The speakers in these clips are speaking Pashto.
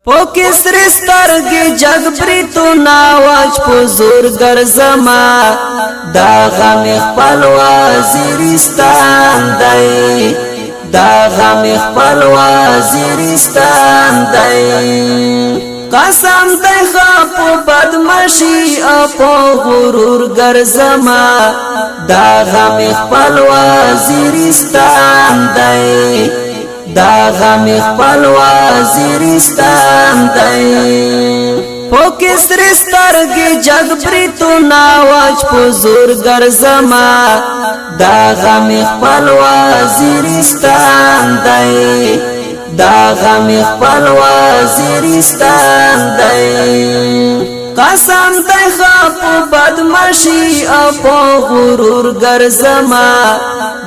پوکی سری سترگی جگ بریتو ناواج پزور گرزما دا غم اخپل وزیرستان دی دا غم اخپل وزیرستان دی قسم دی خاپو بدمشی اپو غرور گرزما دا غم اخپل وزیرستان دی دا غم اخپل وزیرستان دی پوکی سری سترگی جگ بریتو ناواج پزور گرزما دا غم اخپل وزیرستان دی دا غم اخپل وزیرستان دی قسم دی خاپو بدمشی اپو غرور گرزما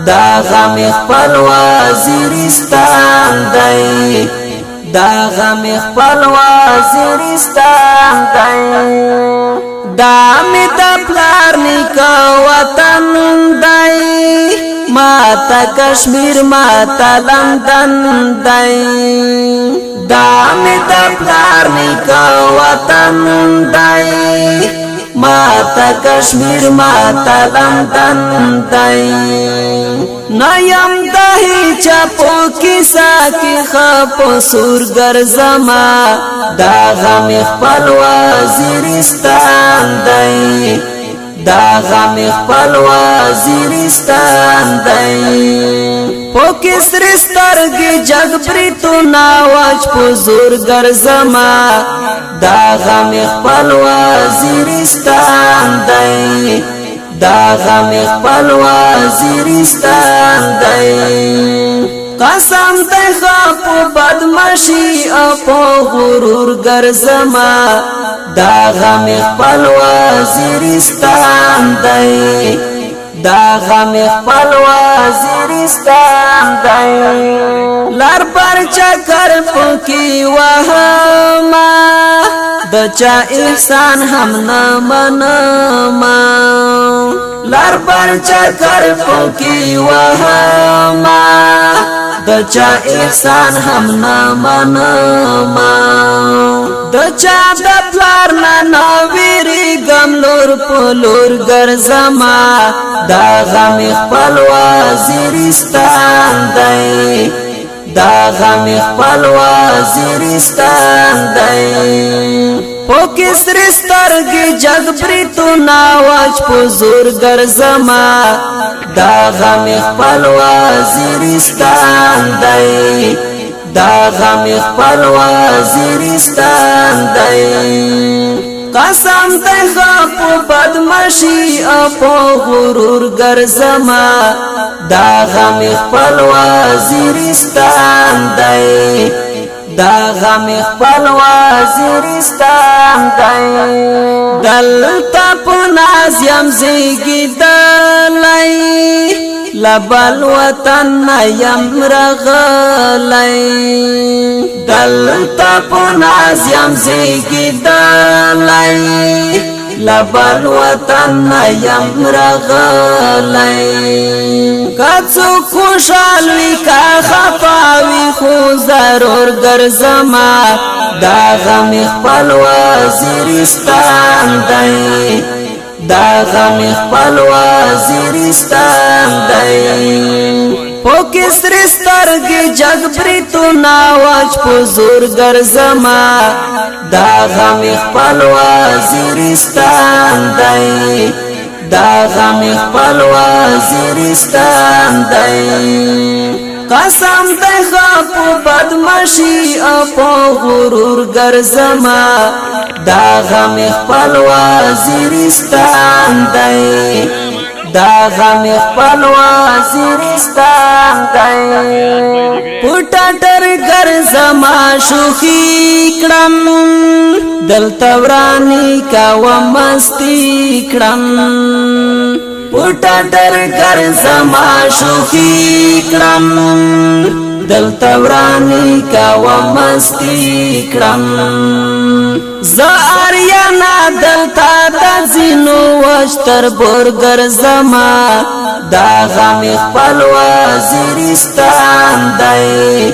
دا غم اخپل وزیرستان دی دا غم اخپل وزیرستان دی دا می دا پلار نیکا وطن دی ماتا کشمیر ماتا لندن دی دا می دا پلار نیکا وطن دی ماتا کشمیر ماتا لندن دی نیم دهی چپو کیسا کی خپو سور گرزما دا غم اخپل وزیرستان دی دا غم اخپل وزیرستان دی پوکی سری سترگی جگ بریتو ناواج پزور گرزما دا غم اخپل وزیرستان دی دا غم اخپل وزیرستان دی قسم دی خاپو بدمشی اپو غرور گرزما دا غم اخپل وزیرستان دی دا غم اخپل وزیرستان دی لار پر چکر پوکی وهما د چا احسان هم نمنما لار پر چکر پوکی وهما د چا احسان هم نمنما د چا د پلار نه ویری غم لور پلور گرزما دا غم اخپل وزیرستان دی دا غم اخپل وزیرستان دی پوکی سری سترگی جگ بریتو ناواج پزور گرزما دا غم اخپل وزیرستان دی دا غم اخپل وزیرستان دی قسم دی خاپو بدمشی اپو غرور گرزما دا غم اخپل وزیرستان دی دا غم اخپل وزیرستان دی دلتا پناز یم زیگی دلی لبل وطن یم رغلی دلتا پناز یم زیگی دلی لبل وطن یم رغلی کڅو خوشالوی کا خفاوی خو ضرور گرزما دا غم اخپل وزیرستان دی دا غم اخپل وزیرستان دی پوکی سری سترگی جگ بریتو ناواج پزور گرزما دا غم اخپل وزیرستان دی دا غم اخپل وزیرستان دی قسم دی خاپو بدمشی اپو غرور گرزما دا غم اخپل وزیرستان دی دا غم اخپل وزیرستان دی پوٹا ٹر گرزما شوخی کڑم دلتا ورانی کا ومستی کڑم پوٹا ٹر گرزما شوخی کڑم دلتا ورانی کا ومستی کڑم زاریانا دلتا تزینو وشتر برگر زما دا غم اخپل وزیرستان دی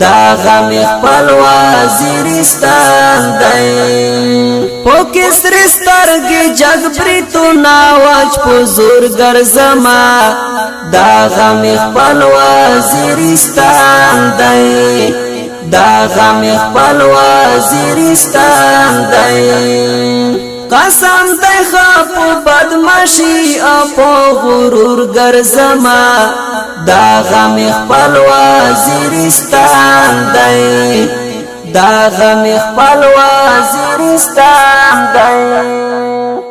دا غم خپل وزیرستان دی پوکی سری سترگی جگ بریتو ناواج پو زور گرزما دا غم خپل وزیرستان دی دا غم خپل وزیرستان دی قسم دی خاپو بدمشی اپو غرور گرزما دا غم خپل وزیرستان دی دا غم خپل وزیرستان دی